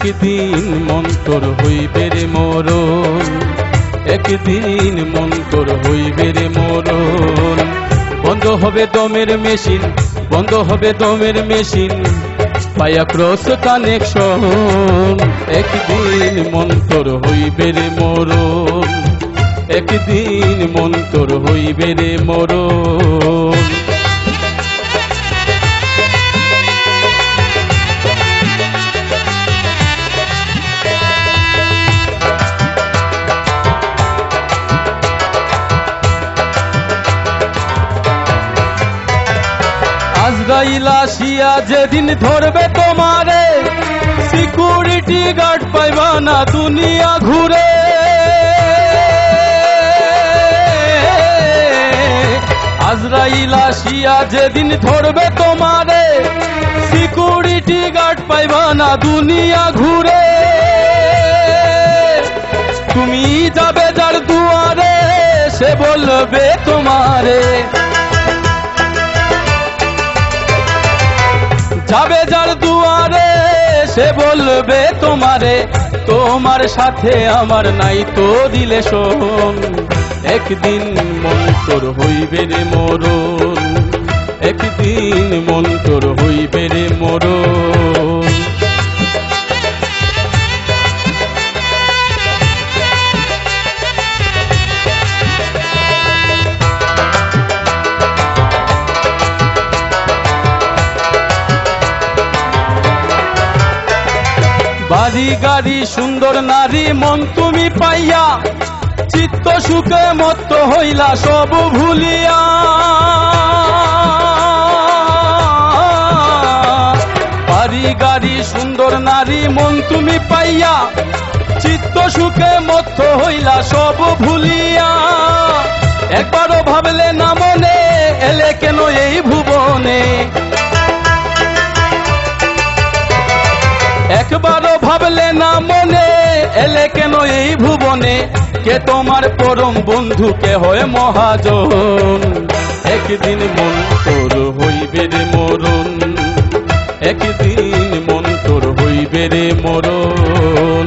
একদিন মন্তর হইবে রে মরণ, একদিন মন্তর হইবে রে মরণ। বন্ধ হবে দমের মেশিন, বন্ধ হবে দমের মেশিন, পায়া ক্রস কানেকশন। একদিন মন্তর হইবে রে মরণ, একদিন মন্তর হইবে রে মরণ। আজরাইল আসিয়া যেদিন ধরবে তোমারে, সিকিউরিটি গার্ড পাইবা না দুনিয়া ঘুরে। আজরাইল আসিয়া যেদিন ধরবে তোমারে, সিকিউরিটি গার্ড পাইবা না দুনিয়া ঘুরে। তুমি যাবে যার দুয়ারে, সে বলবে তোমারে, যাবে যার দুয়ারে, সে বলবে তোমারে, তোমার সাথে আমার নাই তো রিলেশন। একদিন মন্তর হইবে রে মরণ, একদিন মন্তর হইবে রে মরণ। বাড়ি গাড়ি সুন্দর নারী মন তুমি পাইয়া, চিত্ত সুখে মত্ত হইলা সব ভুলিয়া। বাড়ি গাড়ি সুন্দর নারী মন তুমি পাইয়া, চিত্ত সুখে মত্ত হইলা সব ভুলিয়া। একবারও ভাবলে না মনে, এলে কেন এই ভুবনে। একবারও ভাবলে না মনে, এলে কেন এই ভুবনে। কে তোমার পরম বন্ধু, কে হয় মহাজন। একদিন মন্তর হইবে রে মরণ, একদিন মন্তর হইবে রে মরণ।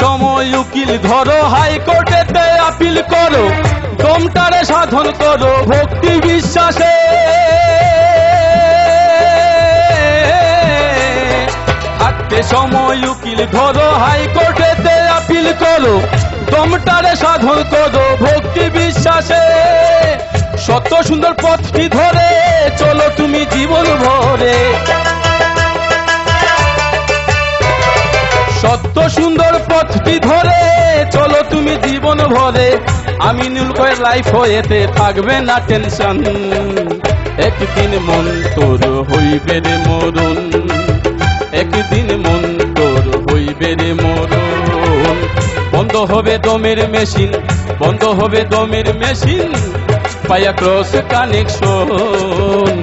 সময় উকিল ধরো, হাইকোর্টেতে আপিল করো, দমটারে সাধন করো ভক্তি বিশ্বাসে। থাকতে সময় উকিল ধরো, হাইকোর্টেতে আপিল করো, দমটারে সাধন করো ভক্তি বিশ্বাসে। সত্য সুন্দর পথটি ধরে চলো তুমি জীবন ভরে, সত্য সুন্দর পথটি ধরে চলো তুমি জীবন ভরে। আমিনুল কয়ের লাইফ হয়েতে থাকবে না টেনশন। একদিন মন্তর হইবে রে মরণ, একদিন মন্তর হইবে রে মরণ। বন্ধ হবে দমের মেশিন, বন্ধ হবে দমের মেশিন, পায়া ক্রস কানেকশন।